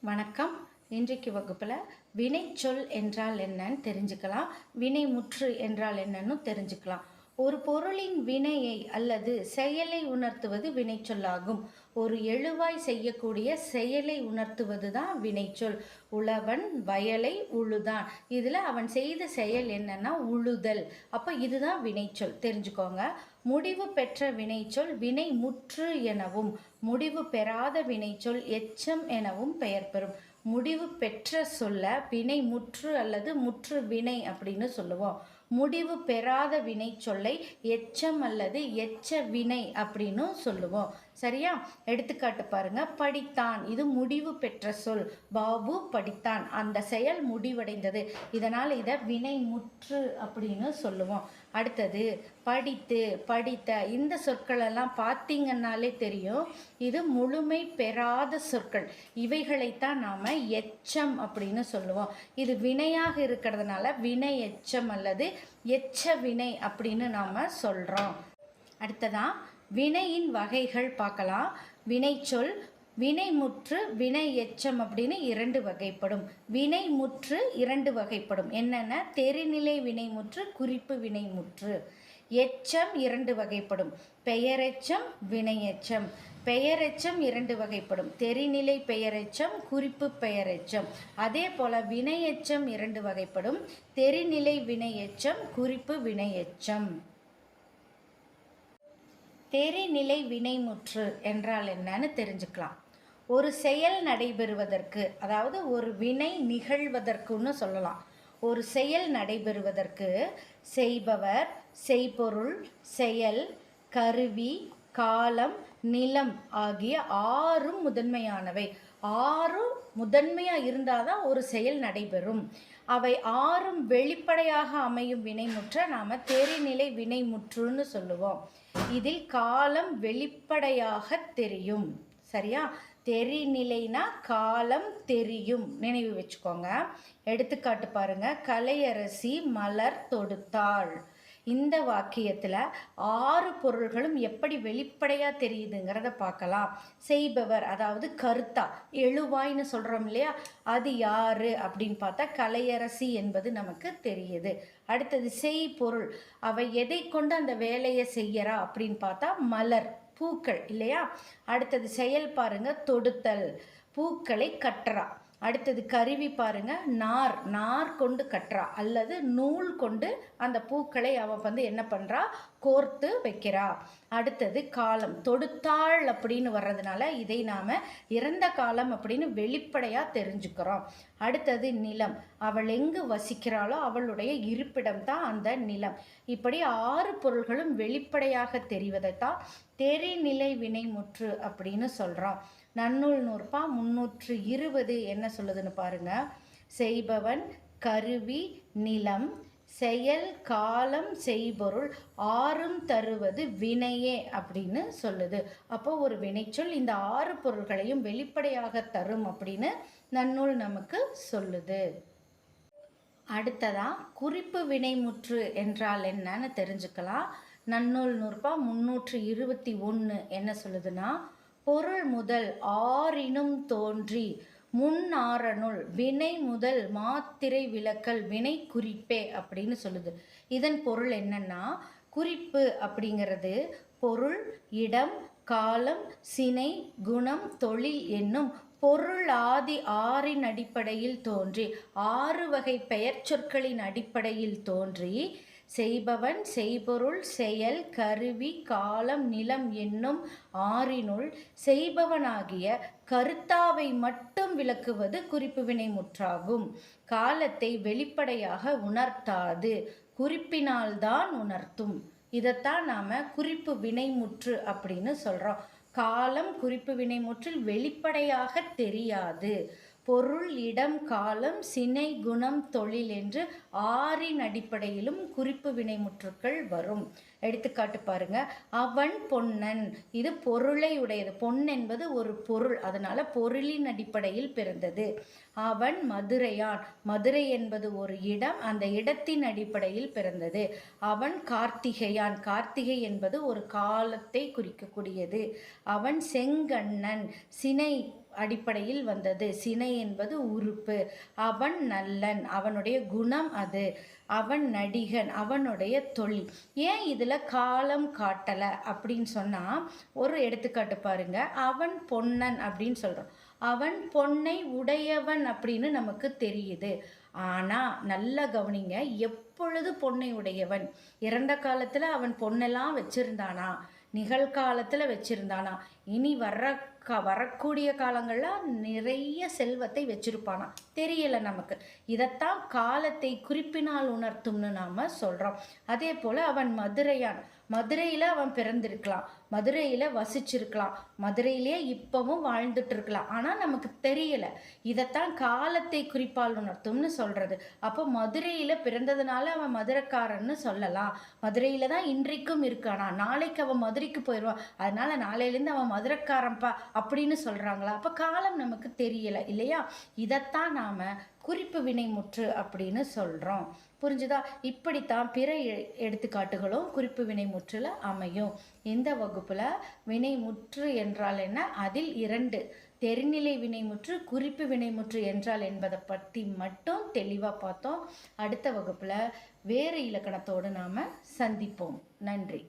வணக்கம். இன்றைக்கு வகுப்பில் வினைச்சொல் என்றால் என்னன்னு தெரிஞ்சுக்கலாம். வினைமுற்று என்றால் என்னன்னு தெரிஞ்சுக்கலாம். ஒரு பொருளின் வினையை அல்லது செயலை உணர்த்துவது வினைச்சொல்லாகும். ஒரு எழுவாய் செய்யக்கூடிய செயலை உணர்த்துவது தான் வினைச்சொல். உழவன் வயலை உழுதான். இதில் அவன் செய்த செயல் என்னன்னா உழுதல். அப்போ இதுதான் வினைச்சொல், தெரிஞ்சுக்கோங்க. முடிவு பெற்ற வினைச்சொல் வினைமுற்று எனவும், முடிவு பெறாத வினைச்சொல் எச்சம் எனவும் பெயர் பெறும். முடிவு பெற்ற சொல்ல வினைமுற்று அல்லது முற்று வினை அப்படின்னு சொல்லுவோம். முடிவு பெறாத வினை சொல்லை எச்சம் அல்லது எச்ச வினை அப்படின்னு சொல்லுவோம். சரியா? எடுத்துக்காட்டு பாருங்க. படித்தான், இது முடிவு பெற்ற சொல். பாபு படித்தான், அந்த செயல் முடிவடைந்தது. இதனால் இதை வினைமுற்று அப்படின்னு சொல்லுவோம். அடுத்தது படித்து, படித்த, இந்த சொற்களெல்லாம் பார்த்தீங்கன்னாலே தெரியும் இது முழுமை பெறாத சொற்கள். இவைகளைத்தான் நாம் எச்சம் அப்படின்னு சொல்லுவோம். இது வினையாக இருக்கிறதுனால வினை எச்சம் அல்லது எச்ச வினை அப்படின்னு நாம் சொல்கிறோம். அடுத்ததான் வினையின் வகைகள் பார்க்கலாம். வினைச்சொல் வினைமுற்று வினை எச்சம் அப்படின்னு இரண்டு வகைப்படும். வினைமுற்று இரண்டு வகைப்படும். என்னென்ன? தெரிநிலை வினைமுற்று, குறிப்பு வினைமுற்று. எச்சம் இரண்டு வகைப்படும். பெயரெச்சம், வினையெச்சம். பெயரெச்சம் இரண்டு வகைப்படும். தெரிநிலை பெயரெச்சம், குறிப்பு பெயரெச்சம். அதே போல வினையெச்சம் இரண்டு வகைப்படும். தெரிநிலை வினையெச்சம், குறிப்பு வினையெச்சம். தெரிநிலை வினைமுற்று என்றால் என்னன்னு தெரிஞ்சுக்கலாம். ஒரு செயல் நடைபெறுவதற்கு, அதாவது ஒரு வினை நிகழ்வதற்குன்னு சொல்லலாம். ஒரு செயல் நடைபெறுவதற்கு செய்பவர், செய்பொருள், செயல், கருவி, காலம், நிலம் ஆகிய ஆறும் முதன்மையானவை. ஆறும் முதன்மையாக இருந்தால் தான் ஒரு செயல் நடைபெறும். அவை ஆறும் வெளிப்படையாக அமையும் வினைமுற்ற நாம் தெரிநிலை வினைமுற்றுன்னு சொல்லுவோம். இதில் காலம் வெளிப்படையாக தெரியும். சரியா? தெரிநிலைனா காலம் தெரியும், நினைவு வச்சுக்கோங்க. எடுத்துக்காட்டு பாருங்க. கலையரசி மலர் தொடுத்தாள். இந்த வாக்கியத்தில் ஆறு பொருள்களும் எப்படி வெளிப்படையாக தெரியுதுங்கிறத பார்க்கலாம். செய்பவர், அதாவது கருத்தா, எழுவாய்னு சொல்கிறோம் இல்லையா, அது யாரு அப்படின்னு பார்த்தா கலையரசி என்பது நமக்கு தெரியுது. அடுத்தது செய்பொருள், அவ எதை கொண்டு அந்த வேலையை செய்யறா அப்படின்னு பார்த்தா மலர், பூக்கள் இல்லையா. அடுத்தது செயல் பாருங்க, தொடுத்தல், பூக்களை கட்டுறா. அடுத்தது கருவி பாருங்க, நார், நார் கொண்டு கட்டுறா அல்லது நூல் கொண்டு அந்த பூக்களை அவன் என்ன பண்ணுறா, கோர்த்து வைக்கிறா. அடுத்தது காலம், தொடுத்தாள் அப்படின்னு வர்றதுனால இதை நாம் இறந்த காலம் அப்படின்னு வெளிப்படையாக தெரிஞ்சுக்கிறோம். அடுத்தது நிலம், அவள் எங்கு வசிக்கிறாளோ அவளுடைய இருப்பிடம் தான் அந்த நிலம். இப்படி ஆறு பொருள்களும் வெளிப்படையாக தெரிவதைத்தான் தெரிநிலை வினைமுற்று அப்படின்னு சொல்கிறோம். நன்னூல் நூற்பா 320 என்ன சொல்லுதுன்னு பாருங்க. செய்பவன், கருவி, நிலம், செயல், காலம், செய்பொருள் ஆறும் தருவது வினையே அப்படின்னு சொல்லுது. அப்போ ஒரு வினைச்சொல் இந்த ஆறு பொருள்களையும் வெளிப்படையாக தரும் அப்படின்னு நன்னூல் நமக்கு சொல்லுது. அடுத்ததா குறிப்பு வினைமுற்று என்றால் என்னன்னு தெரிஞ்சுக்கலாம். நன்னூல் நூற்பா 321 என்ன சொல்லுதுன்னா, பொருள் முதல் ஆறினும் தோன்றி முன்னாரனுள் வினை முதல் மாத்திரை விலக்கல் வினை குறிப்பே அப்படின்னு சொல்லுது. இதன் பொருள் என்னன்னா, குறிப்பு அப்படிங்கிறது பொருள், இடம், காலம், சினை, குணம், தொழில் என்னும் பொருள் ஆதி ஆறின் அடிப்படையில் தோன்றி, ஆறு வகை பெயர் சொற்களின் அடிப்படையில் தோன்றி செய்பவன், செய்பொருள், செயல், கருவி, காலம், நிலம் என்னும் ஆறினுள் செய்பவனாகிய கருத்தாவை மட்டும் விளக்குவது குறிப்பு வினைமுற்றாகும். காலத்தை வெளிப்படையாக உணர்த்தாது, குறிப்பினால்தான் உணர்த்தும். இதைத்தான் நாம் குறிப்பு வினைமுற்று அப்படின்னு சொல்கிறோம். காலம் குறிப்பு வினைமுற்றில் வெளிப்படையாக தெரியாது. பொருள், இடம், காலம், சினை, குணம், தொழில் என்று ஆறின் அடிப்படையிலும் குறிப்பு வினைமுற்றுக்கள் வரும். எடுத்துக்காட்டு பாருங்க. அவன் பொன்னன், இது பொருளை உடையது. பொன் என்பது ஒரு பொருள், அதனால பொருளின் அடிப்படையில் பிறந்தது. அவன் மதுரையான், மதுரை என்பது ஒரு இடம், அந்த இடத்தின் அடிப்படையில் பிறந்தது. அவன் கார்த்திகையான், கார்த்திகை என்பது ஒரு காலத்தை குறிக்கக்கூடியது. அவன் செங்கண்ணன், சினை அடிப்படையில் வந்தது. சினை என்பது உறுப்பு. அவன் நல்லன், அவனுடைய குணம் அது. அவன் நடிகன், அவனுடைய தொழில். ஏன் இதில் காலம் காட்டலை அப்படின்னு சொன்னால், ஒரு எடுத்துக்காட்டு பாருங்க. அவன் பொன்னன் அப்படின்னு சொல்கிறோம். அவன் பொன்னை உடையவன் அப்படின்னு நமக்கு தெரியுது. ஆனால் நல்லா கவனிங்க, எப்பொழுது பொன்னை உடையவன்? இறந்த காலத்தில் அவன் பொண்ணெல்லாம் வச்சிருந்தானா? நிகழ்காலத்தில் வச்சிருந்தானா? இனி வரக்கூடிய காலங்களில் நிறைய செல்வத்தை வச்சிருப்பானா? தெரியல நமக்கு. இதைத்தான் காலத்தை குறிப்பினால் உணர்த்தும்னு நாம் சொல்கிறோம். அதே போல் அவன் மதுரையான். மதுரையில் அவன் பிறந்திருக்கலாம், மதுரையில் வசிச்சிருக்கலாம், மதுரையிலே இப்பவும் வாழ்ந்துட்டு இருக்கலாம். ஆனால் நமக்கு தெரியலை. இதைத்தான் காலத்தை குறிப்பால் உணர்த்தும்னு சொல்கிறது. அப்போ மதுரையில் பிறந்ததுனால அவன் மதுரைக்காரன்னு சொல்லலாம். மதுரையில் தான் இன்றைக்கும் இருக்கானா? நாளைக்கு அவன் மதுரைக்கு போயிடுவான், அதனால நாளையிலேருந்து அவன் மதுரைக்காரன்ப்பா அப்படின்னு சொல்கிறாங்களா? அப்போ காலம் நமக்கு தெரியலை இல்லையா? இதைத்தான் நாம் குறிப்பு வினைமுற்று அப்படின்னு சொல்கிறோம். புரிஞ்சுதா? இப்படித்தான் பிற எடுத்துக்காட்டுகளும் குறிப்பு வினைமுற்றில் அமையும். இந்த வகுப்பில் வினைமுற்று என்றால் என்ன, அதில் 2 தெரிநிலை வினைமுற்று, குறிப்பு வினைமுற்று என்றால் என்பதை பற்றி மட்டும் தெளிவாக பார்த்தோம். அடுத்த வகுப்பில் வேறு இலக்கணத்தோடு நாம் சந்திப்போம். நன்றி.